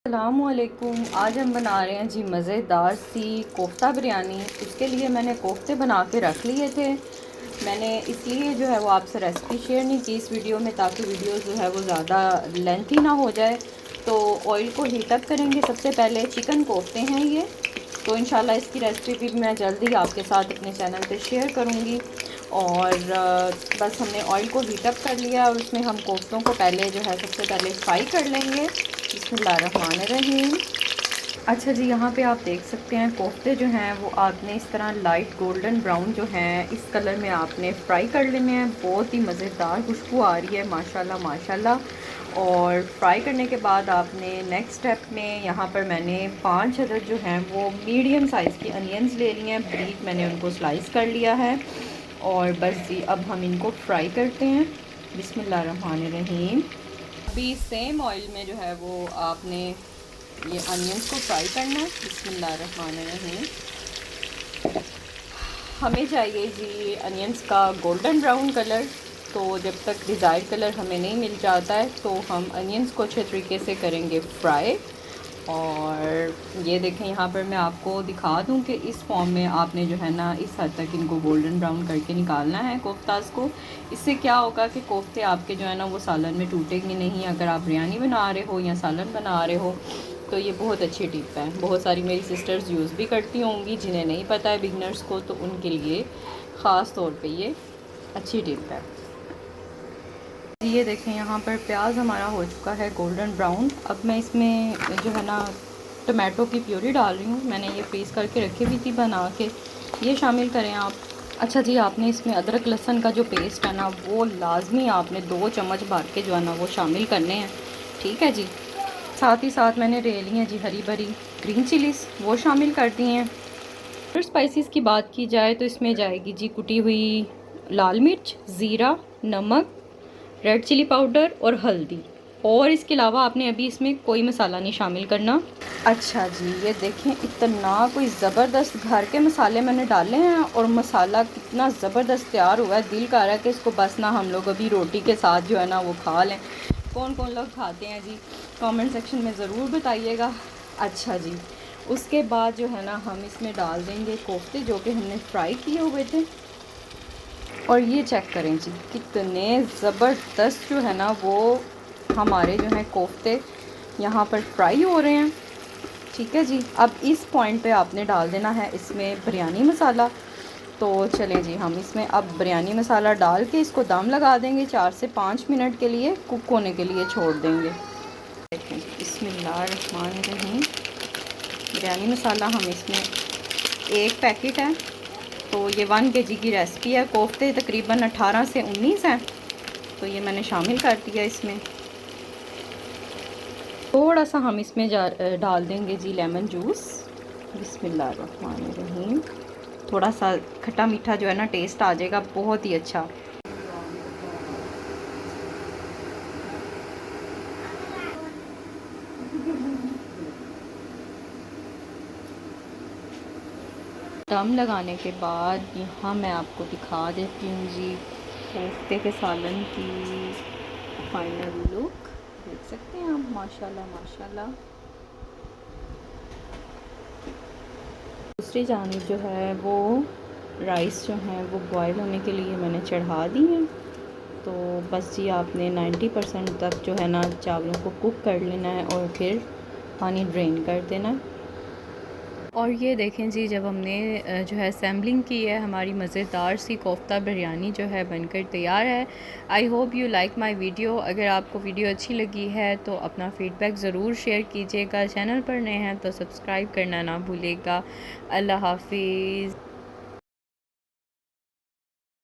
अस्सलामुअलैकुम। आज हम बना रहे हैं जी मज़ेदार सी कोफ्ता बिरयानी। उसके लिए मैंने कोफ्ते बना के रख लिए थे। मैंने इसलिए जो है वो आपसे रेसिपी शेयर नहीं की इस वीडियो में, ताकि वीडियो जो है वो ज़्यादा लेंथी ना हो जाए। तो ऑयल को हीट अप करेंगे। सबसे पहले चिकन कोफ्ते हैं ये, तो इंशाल्लाह इसकी रेसिपी भी मैं जल्दी आपके साथ अपने चैनल पे शेयर करूँगी। और बस हमने ऑयल को हीट अप कर लिया और उसमें हम कोफ्तों को पहले जो है सबसे पहले फ्राई कर लेंगे। बिस्मिल्लाहिर्रहमानिर्रहीम। अच्छा जी, यहाँ पे आप देख सकते हैं कोफ्ते जो हैं वो आपने इस तरह लाइट गोल्डन ब्राउन जो हैं इस कलर में आपने फ्राई कर लेने हैं। बहुत ही मज़ेदार खुशबू आ रही है माशाल्लाह माशाल्लाह। और फ्राई करने के बाद आपने नेक्स्ट स्टेप में यहाँ पर मैंने 5 अदद जो हैं वो मीडियम साइज़ की अनियंस ले लिए हैं। ब्रीक मैंने उनको स्लाइस कर लिया है। और बस जी अब हम इनको फ्राई करते हैं। बिस्मिल्लाहिर्रहमानिर्रहीम। अभी सेम ऑयल में जो है वो आपने ये अनियंस को फ्राई करना है। बिस्मिल्लाहिर्रहमानिर्रहीम। हमें चाहिए जी अनियंस का गोल्डन ब्राउन कलर। तो जब तक डिज़ायर्ड कलर हमें नहीं मिल जाता है तो हम अनियंस को अच्छे तरीके से करेंगे फ्राई। और ये देखें, यहाँ पर मैं आपको दिखा दूँ कि इस फॉर्म में आपने जो है ना इस हद तक इनको गोल्डन ब्राउन करके निकालना है कोफ्तास को। इससे क्या होगा कि कोफ्ते आपके जो है ना वो सालन में टूटेंगे नहीं। अगर आप बिरयानी बना रहे हो या सालन बना रहे हो तो ये बहुत अच्छी टिप है। बहुत सारी मेरी सिस्टर्स यूज़ भी करती होंगी, जिन्हें नहीं पता है बिगनर्स को, तो उनके लिए ख़ास तौर पे ये अच्छी टिप है। ये देखें, यहाँ पर प्याज हमारा हो चुका है गोल्डन ब्राउन। अब मैं इसमें जो है ना टमाटो की प्यूरी डाल रही हूँ। मैंने ये पीस करके रखी हुई थी बना के, ये शामिल करें आप। अच्छा जी, आपने इसमें अदरक लहसुन का जो पेस्ट है ना वो लाजमी आपने 2 चम्मच भर के जो है ना वो शामिल करने हैं। ठीक है जी। साथ ही साथ मैंने ले ली हैं जी हरी भरी ग्रीन चिलीज़, वो शामिल कर दी हैं। और स्पाइसेस की बात की जाए तो इसमें जाएगी जी कुटी हुई लाल मिर्च, ज़ीरा, नमक, रेड चिली पाउडर और हल्दी। और इसके अलावा आपने अभी इसमें कोई मसाला नहीं शामिल करना। अच्छा जी, ये देखें इतना कोई ज़बरदस्त घर के मसाले मैंने डाले हैं और मसाला कितना ज़बरदस्त तैयार हुआ है। दिल कर रहा है कि इसको बस ना हम लोग अभी रोटी के साथ जो है ना वो खा लें। कौन कौन लोग खाते हैं जी, कमेंट सेक्शन में ज़रूर बताइएगा। अच्छा जी, उसके बाद जो है ना हम इसमें डाल देंगे कोफ्ते जो कि हमने फ्राई किए हुए थे। और ये चेक करें जी कितने ज़बरदस्त जो है ना वो हमारे जो हैं कोफ्ते यहाँ पर फ्राई हो रहे हैं। ठीक है जी, अब इस पॉइंट पे आपने डाल देना है इसमें बिरयानी मसाला। तो चलें जी, हम इसमें अब बिरयानी मसाला डाल के इसको दम लगा देंगे। 4 से 5 मिनट के लिए कुक होने के लिए छोड़ देंगे। देखें, बिस्मिल्लाहिर्रहमानिर्रहीम। बिरयानी मसाला हम इसमें 1 पैकेट है, तो ये 1 केजी की रेसिपी है। कोफ्ते तकरीबन 18 से 19 हैं, तो ये मैंने शामिल कर दिया इसमें। थोड़ा सा हम इसमें डाल देंगे जी लेमन जूस। बिस्मिल्लाहिर्रहमानिर्रहीम। थोड़ा सा खट्टा मीठा जो है ना टेस्ट आ जाएगा, बहुत ही अच्छा। दम लगाने के बाद यहाँ मैं आपको दिखा देती हूँ जी कोफ्ते के सालन की फाइनल लुक। देख सकते हैं आप, माशाल्लाह माशाल्लाह। दूसरी जानिब जो है वो राइस जो हैं वो बॉयल होने के लिए मैंने चढ़ा दी हैं। तो बस जी आपने 90% तक जो है ना चावलों को कुक कर लेना है और फिर पानी ड्रेन कर देना है। और ये देखें जी, जब हमने जो है असेंबलिंग की है, हमारी मज़ेदार सी कोफ्ता बिरयानी जो है बनकर तैयार है। I hope you like my video. अगर आपको वीडियो अच्छी लगी है तो अपना फ़ीडबैक ज़रूर शेयर कीजिएगा। चैनल पर नए हैं तो सब्सक्राइब करना ना भूलिएगा। अल्लाह हाफिज़।